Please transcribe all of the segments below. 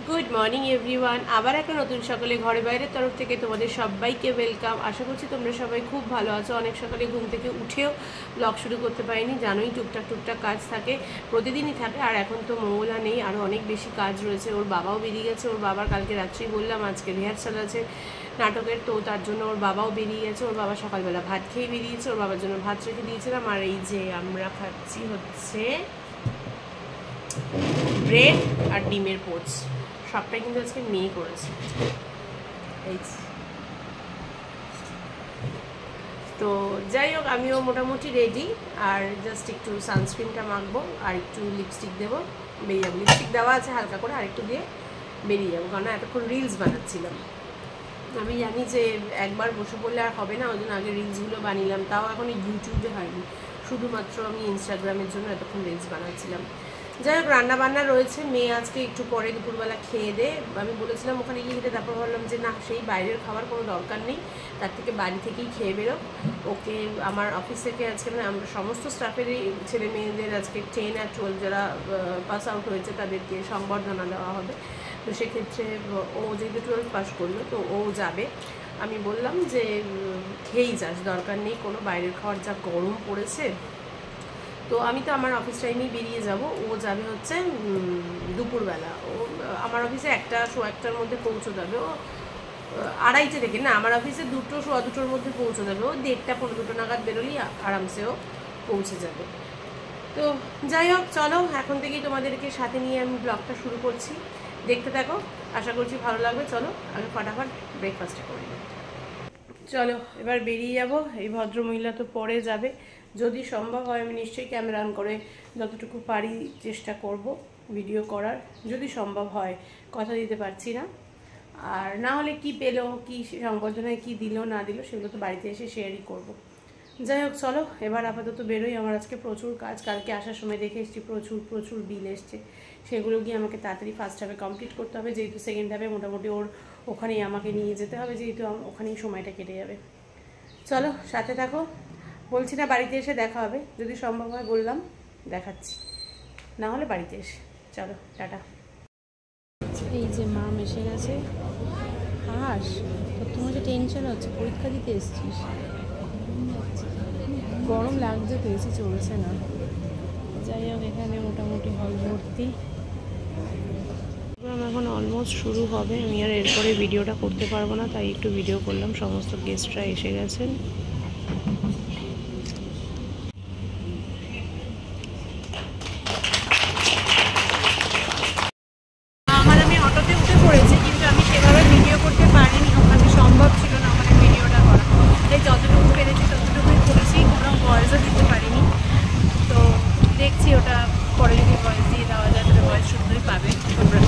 Good morning everyone. আবার একটা নতুন সকালে ঘরে বাইরের তরফ থেকে তোমাদের সবাইকে ওয়েলকাম। আশা করছি তোমরা সবাই খুব ভালো আছো। অনেক সকালে ঘুম থেকে উঠেও ব্লগ শুরু করতে পারিনি, জানোই টুকটাক কাজ থাকে, প্রতিদিনই থাকে। আর এখন তো মঙ্গলা নেই, আরও অনেক বেশি কাজ রয়েছে। ওর বাবাও বেরিয়ে গেছে, ওর বাবার কালকে রাত্রেই বললাম আজকে রিহার্সাল আছে নাটকের, তো তার জন্য ওর বাবাও বেরিয়ে গেছে। ওর বাবা সকালবেলা ভাত খেয়ে বেরিয়েছে, ওর বাবার জন্য ভাত রেখে দিয়েছিলাম। আর এই যে আমরা খাচ্ছি হচ্ছে ব্রেড আর ডিমের পোচ, সবটাই কিন্তু আজকে মেয়ে করেছে। তো যাই হোক, আমিও মোটামুটি রেডি, আর জাস্ট একটু সানস্ক্রিনটা মাখবো আর একটু লিপস্টিক দেবো, বেরিয়ে যাবো। লিপস্টিক দেওয়া আছে হালকা করে, আর একটু দিয়ে বেরিয়ে যাবো, কারণ এতক্ষণ রিলস বানাচ্ছিলাম। আমি জানি যে একবার বসে পড়লে আর হবে না, ওই জন্য আগে রিলসগুলো বানিলাম, তাও এখন ইউটিউবে হয়নি, শুধুমাত্র আমি ইনস্টাগ্রামের জন্য এতক্ষণ রিলস বানাচ্ছিলাম। যাই হোক, রান্নাবান্না রয়েছে। মেয়ে আজকে একটু পরে দুপুরবেলা খেয়ে দে, আমি বলেছিলাম ওখানে গিয়ে খেতে, তারপর ভাবলাম যে না, সেই বাইরের খাবার কোনো দরকার নেই, তার থেকে বাড়ি থেকেই খেয়ে বেরো। ওকে আমার অফিস থেকে আজকে মানে আমরা সমস্ত স্টাফেরই ছেলে মেয়েদের আজকে 10 আর 12 যারা পাস আউট হয়েছে তাদেরকে সংবর্ধনা দেওয়া হবে। তো সেক্ষেত্রে ও যেহেতু 12 পাস করলো, তো ও যাবে। আমি বললাম যে খেয়েই যাস, দরকার নেই কোনো বাইরের খাওয়ার, যা গরম পড়েছে। তো আমি তো আমার অফিস টাইমেই বেরিয়ে যাব, ও যাবে হচ্ছে দুপুরবেলা। ও আমার অফিসে 1-1:15 মধ্যে পৌঁছে যাবে। ও 2:30 থেকে না, আমার অফিসে 2-2:15 মধ্যে পৌঁছে যাবে। ও 1:30-2 নাগাদ বেরোলেই আরামসে ও পৌঁছে যাবে। তো যাই হোক, চলো এখন থেকেই তোমাদেরকে সাথে নিয়ে আমি ব্লগটা শুরু করছি, দেখতে থাকো, আশা করছি ভালো লাগবে। চলো আগে ফটাফট ব্রেকফাস্টটা করে নিই। চলো এবার বেরিয়ে যাব। এই ভদ্রমহিলা তো পরে যাবে, যদি সম্ভব হয় আমি নিশ্চয়ই ক্যামেরা অন করে যতটুকু পারি চেষ্টা করব ভিডিও করার, যদি সম্ভব হয়, কথা দিতে পারছি না। আর না হলে কি পেলো, কি সংবর্ধনায় কি দিল না দিল, সেগুলো তো বাড়িতে এসে শেয়ারই করব। যাই হোক, চলো এবার আপাতত বেরোই। আমার আজকে প্রচুর কাজ, কালকে আসার সময় দেখে এসেছি প্রচুর বিল এসছে, সেগুলো গিয়ে আমাকে তাড়াতাড়ি ফার্স্ট হাফে কমপ্লিট করতে হবে, যেহেতু সেকেন্ড হাফে মোটামুটি ওখানেই আমাকে নিয়ে যেতে হবে, যেহেতু ওখানেই সময়টা কেটে যাবে। চলো সাথে থাকো। বলছি না বাড়িতে এসে দেখা হবে, যদি সম্ভব হয় বললাম দেখাচ্ছি, না হলে বাড়িতে এসে। চলো টাটা। এই যে মা এসে গেছে। হাস, তোমার যে টেনশন হচ্ছে, পরীক্ষা দিতে এসছিস, গরম লাগছে তো, এসি চলছে না। যাই হোক, এখানে মোটামুটি হল ভর্তি। এখন অলমোস্ট শুরু হবে, আমি আর এরপরে ভিডিওটা করতে পারবো না, তাই একটু ভিডিও করলাম। সমস্ত গেস্টরা এসে গেছেন। আমি অটোতে উঠে পড়েছি, কিন্তু আমি সেভাবে ভিডিও করতে পারিনি, ওখানে সম্ভব ছিল না ওখানে ভিডিওটা করা, তাই যতটুকু পেরেছি ততটুকুই করেছি, কোনো ভয়েসও দিতে পারিনি। তো দেখছি ওটা পরে যদি ভয়েস দিয়ে দেওয়া যায় তাহলে ভয়েস শুনতেই পাবে তোমরা।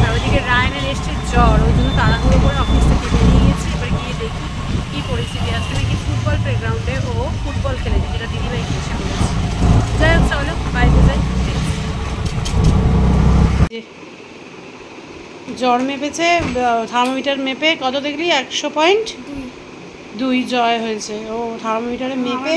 আর ওইদিকে রায়নের এসছে জ্বর, ওই জন্য তাড়াহুড়ো করে অফিস থেকে বেরিয়ে গেছি। এবার গিয়ে দেখি কী পরিস্থিতি। আজকে নাকি ফুটবল প্লেগ্রাউন্ডে ও ফুটবল খেলেছে, যেটা দিদিভাই এসে বলেছে। যাই হোক, চলো বাইরে যাই। জ্বর মেপেছে, থার্মোমিটার মেপে কত দেখলি? 100.2 জয় হয়েছে। ও থার্মোমিটারে মেপে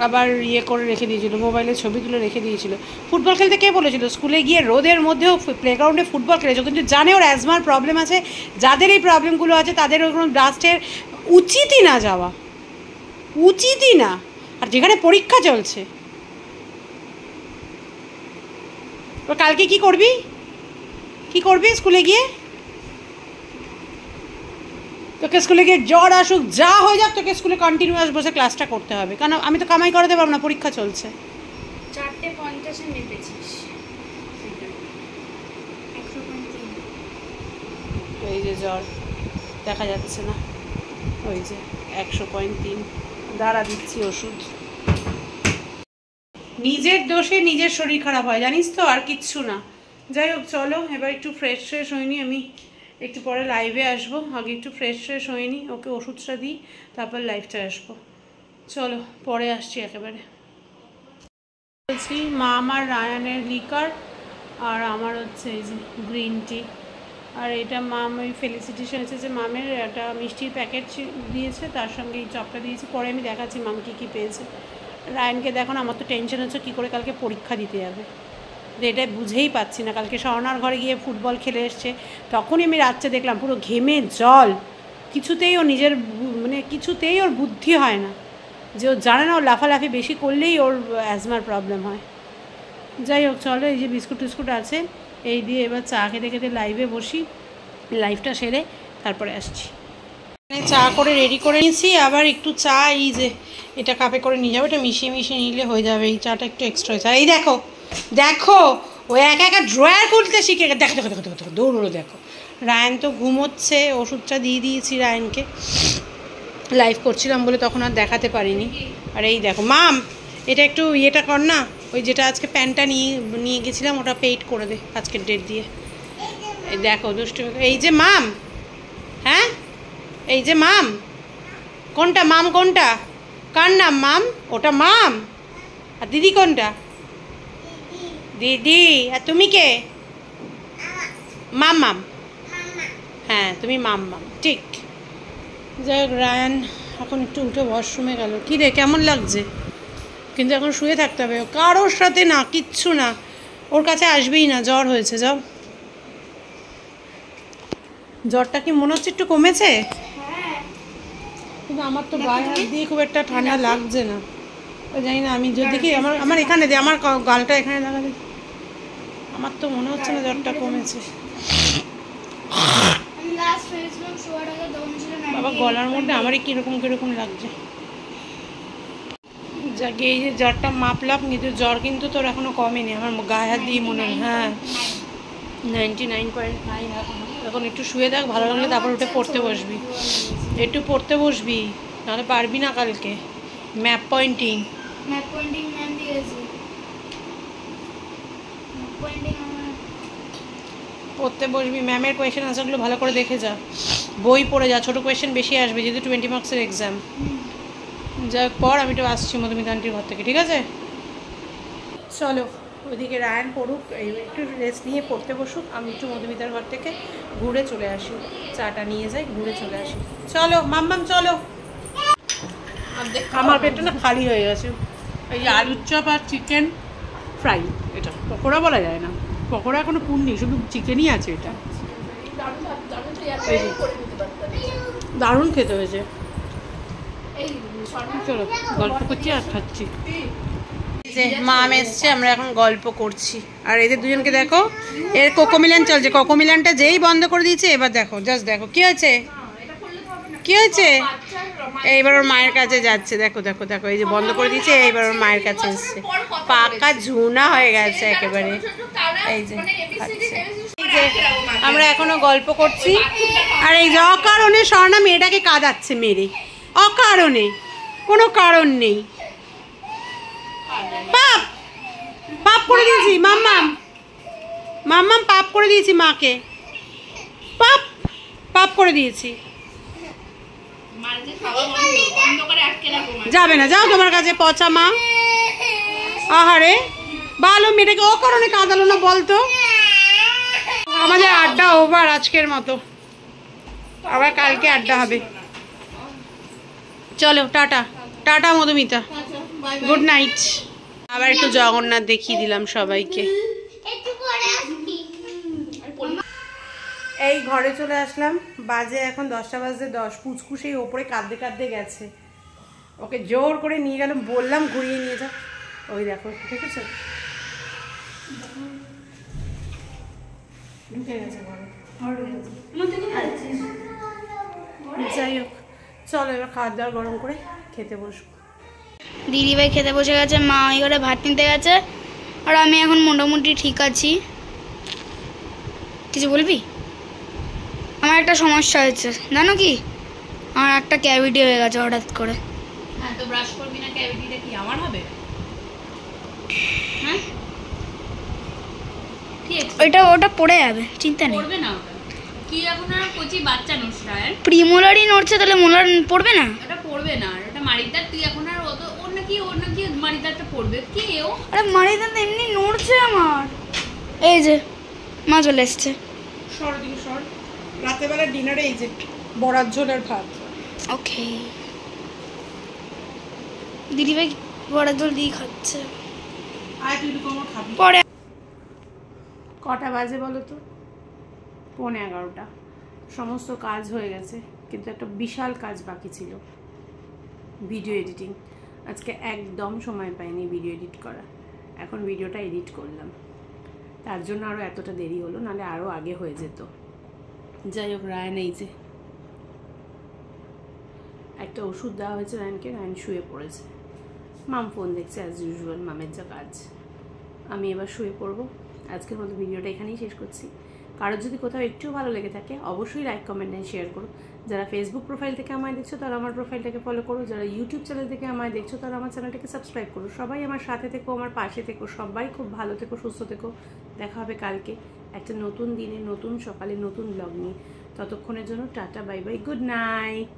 আবার ইয়ে করে রেখে দিয়েছিল, মোবাইলে ছবি তুলে রেখে দিয়েছিল। ফুটবল খেলতে কে বলেছিল? স্কুলে গিয়ে রোদের মধ্যেও প্লেগ্রাউন্ডে ফুটবল খেলেছে, কিন্তু জানে ওর অ্যাজমার প্রবলেম আছে। যাদের এই প্রবলেমগুলো আছে তাদের ওরকম ডাস্টের উচিতই না যাওয়া, উচিতই না। আর যেখানে পরীক্ষা চলছে, কালকে কি করবি? কি করবি স্কুলে গিয়ে? তোকে স্কুলে গিয়ে জ্বর আসুক, যা হয়ে যাক, তোকে স্কুলে কন্টিনিউয়াস বসে ক্লাসটা করতে হবে, কারণ আমি তো কামাই করাতে পারবো না, পরীক্ষা চলছে। 4:50 মেপেছিস, এই যে জ্বর দেখা যাচ্ছে না, ওই যে 100.3। দাঁড়া দিচ্ছি ওষুধ। নিজের দোষে নিজের শরীর খারাপ হয়, জানিস তো, আর কিচ্ছু না। যাই হোক, চলো এবার একটু ফ্রেশ হয়নি, আমি একটু পরে লাইভে আসবো, আগে একটু ফ্রেশ হয়নি, ওকে ওষুধটা দিই, তারপর লাইভটা আসবো। চলো পরে আসছি একেবারে। বলছি, মা আমার রায়ানের লিকার, আর আমার হচ্ছে এই যে গ্রিন টি। আর এটা মাম ওই ফেলিসিটিস এনেছে, যে মামের একটা মিষ্টির প্যাকেট দিয়েছে, তার সঙ্গে এই চপটা দিয়েছে। পরে আমি দেখাচ্ছি মাম কী কী পেয়েছে। রায়ানকে দেখো না, আমার তো টেনশন হচ্ছে কী করে কালকে পরীক্ষা দিতে যাবে। এটা বুঝেই পাচ্ছি না। কালকে স্বর্ণার ঘরে গিয়ে ফুটবল খেলে এসছে, তখনই আমি রাত্রে দেখলাম পুরো ঘেমে জল, কিছুতেই ও নিজের মানে কিছুতেই ওর বুদ্ধি হয় না, যে ও জানে না ও লাফালাফি বেশি করলেই ওর অ্যাজমার প্রবলেম হয়। যাই হোক চলো, এই যে বিস্কুট টিস্কুট আছে, এই দিয়ে এবার চা খেতে খেতে লাইভে বসি, লাইভটা সেরে তারপরে আসছি। চা করে রেডি করে নিয়েছি, আবার একটু চা এই যে এটা কাপে করে নিয়ে যাবো, এটা মিশিয়ে মিশিয়ে নিলে হয়ে যাবে। এই চাটা একটু এক্সট্রা হয়েছে। আর এই দেখো দেখো ও একা একা ড্রয়ার খুলতে শিখে দেখো দেখো দেখো দেখো দৌড়ো দেখো। রায়ান তো ঘুমোচ্ছে, ওষুধটা দিয়ে দিয়েছি রায়ানকে, লাইভ করছিলাম বলে তখন আর দেখাতে পারিনি। আর এই দেখো মাম, এটা একটু ইয়েটা কর না, ওই যেটা আজকে প্যান্টটা নিয়ে গেছিলাম ওটা পেইড করে দে আজকের ডেট দিয়ে। এই দেখো দুষ্টু, এই যে মাম, হ্যাঁ এই যে মাম, কোনটা মাম, কোনটা কার নাম মাম? ওটা মাম। আর দিদি কোনটা? দিদি। আর তুমি কে? মাম মাম, হ্যাঁ তুমি মাম মাম, ঠিক। যাই হোক রায়ান এখন একটু উঠে ওয়াশরুমে গেল। কী রে কেমন লাগছে? কিন্তু এখন শুয়ে থাকতে হবে, কারোর সাথে না, কিচ্ছু না, ওর কাছে আসবেই না, জ্বর হয়েছে। যাও, জ্বরটা কি মনে হচ্ছে একটু কমেছে? কিন্তু আমার তো গায়ে হাত দিয়ে খুব একটা ঠান্ডা লাগছে না, জানি না। আমি যদি দেখি আমার এখানে দে, আমার গালটা এখানে লাগা দে, আমার তো মনে হচ্ছে না জ্বরটা কমেছে। বাবা গলার মধ্যে আমারই কীরকম কীরকম লাগছে। যাকে এই যে জ্বরটা মাপলাম, কিন্তু জ্বর কিন্তু তোর এখনও কমেনি, আমার গায়ে হাত দিয়ে মনে হয়। হ্যাঁ 99.9 এখন একটু শুয়ে থাক, ভালো লাগলে তারপর উঠে পড়তে বসবি, একটু পড়তে বসবি, নাহলে পারবি না কালকে। ম্যাপ পয়েন্টিং ম্যাম দিয়েছে, পড়তে বসবি, ম্যামের কোয়েশ্চেন আনসারগুলো ভালো করে দেখে যা, বই পড়ে যা, ছোটো কোয়েশ্চেন বেশি আসবে যেহেতু 20 মার্কসের এক্সাম। যাই পর, আমি তো আসছি মধুমিতা আন্টির ঘর থেকে, ঠিক আছে? চলো ওইদিকে রায়ান পড়ুক, একটু রেস্ট নিয়ে পড়তে বসুক, আমি একটু মধুমিতার ঘর থেকে ঘুরে চলে আসি, চাটা নিয়ে যাই, ঘুরে চলে আসি। চলো মাম্মাম চলো। আমার পেটটা না খালি হয়ে গেছে। এই যে আলুর চপ আর চিকেন ফ্রাই, এটা পকোড়া বলা যায় না, পকোড়া এখনো পুর নেই, শুধু চিকেনই আছে। এটা দারুণ খেতে হয়েছে। চলো গল্প করছি আর খাচ্ছি। যে মাম এসছে, আমরা এখন গল্প করছি। আর এদের দুজনকে দেখো, এর কোকোমিলান চলছে, কোকোমিলানটা যেই বন্ধ করে দিয়েছে, এবার দেখো জাস্ট দেখো কি হয়েছে, কি হয়েছে। এইবার ওর মায়ের কাছে যাচ্ছে, দেখো দেখো দেখো, এই যে বন্ধ করে দিয়েছে, এইবার ওর মায়ের কাছে এসছে, পাকা ঝুনা হয়ে গেছে একেবারে। এই যে আমরা এখনো গল্প করছি, আর এই যে অকারণে স্বর্ণা মেয়েটাকে কাঁদাচ্ছে মেরে, অকারণে, কোনো কারণ নেই। পাপ পাপ করে দিয়েছি মাম্মাম, মাম্মাম পাপ করে দিয়েছি মাকে, পাপ পাপ করে দিয়েছি। যাবে না, যাও তোমার কাছে পচা মা। আহারে ভালো মেয়েটাকে অকারণে কাঁদালো না বলতো। আমাদের আড্ডা ওভার আজকের মতো, আবার কালকে আড্ডা হবে। চলো tata, tata Madhumita, good night. আবার একটু জগন্নাথ দেখিয়ে দিলাম সবাইকে। এই ঘরে চলে আসলাম, বাজে এখন 10টা বাজে 10। পুচকু সেই ওপরে কাঁদতে কাঁদতে গেছে, ওকে জোর করে নিয়ে গেলাম, বললাম ঘুরিয়ে নিয়ে যা। ওই দেখো দেখেছো, ঢুকে গেছে ঘরে। যাই হোক চলো এবার খাওয়ার দাওয়ার গরম করে খেতে বসবো। দিদিভাই খেতে বসে গেছে, মা ওই ঘরে ভাত নিতে গেছে, আর আমি এখন মোটামুটি ঠিক আছি। কিছু বলবি? আমার একটা সমস্যা হয়েছে জানো কি, আমার একটা ক্যাভিটি হয়ে গেছে হঠাৎ করে। হ্যাঁ তো ব্রাশ করবি না, ক্যাভিটিটা কি আমার হবে? হ্যাঁ ঠিক আছে, ওটা পড়ে যাবে, চিন্তা নেই। পড়বে না ওটা, কি এখন আর কচি বাচ্চা নোসরায় প্রিমোলারই নড়ছে, তাহলে মোলার পড়বে না? ওটা পড়বে না, ওটা মারিদার। তুই এখন আর ওর নাকি মারিদারটা পড়বে কি? ও আরে মারিদার তো এমনি নড়ছে আমার। এই যে মা চলে এসছে। সর দিকে সর, রাতেবেলা ডিনারে এই যে বড়ার ঝোল আর ভাত। ওকে দিদিভাই বড়া জল দিয়ে খাচ্ছে। আয় তুই কোনো খাবি পরে। কটা বাজে বলো তো? 11:45। সমস্ত কাজ হয়ে গেছে, কিন্তু একটা বিশাল কাজ বাকি ছিল, ভিডিও এডিটিং। আজকে একদম সময় পাইনি ভিডিও এডিট করা। এখন ভিডিওটা এডিট করলাম, তার জন্য আরও এতটা দেরি হলো, নাহলে আরও আগে হয়ে যেত। যাই হোক, রায়ন এই যে একটা ওষুধ দেওয়া হয়েছে রায়নকে, রায়ন শুয়ে পড়েছে। মাম ফোন দেখছে অ্যাজ ইউজুয়াল, মামের যা কাজ। আমি এবার শুয়ে পড়বো। আজকের মতো ভিডিওটা এখানেই শেষ করছি। কারোর যদি কোথাও একটু ভালো লেগে থাকে অবশ্যই লাইক, কমেন্ট অ্যান্ড শেয়ার করো। যারা ফেসবুক প্রোফাইল থেকে আমায় দেখছো তারা আমার প্রোফাইলটাকে ফলো করো, যারা ইউটিউব চ্যানেল থেকে আমায় দেখছো তারা আমার চ্যানেলটাকে সাবস্ক্রাইব করো। সবাই আমার সাথে থেকো, আমার পাশে থেকো, সবাই খুব ভালো থেকো, সুস্থ থেকো। দেখা হবে কালকে একটা নতুন দিনে, নতুন সকালে, নতুন ব্লগ নিয়ে। ততক্ষণের জন্য tata, bye bye, good night.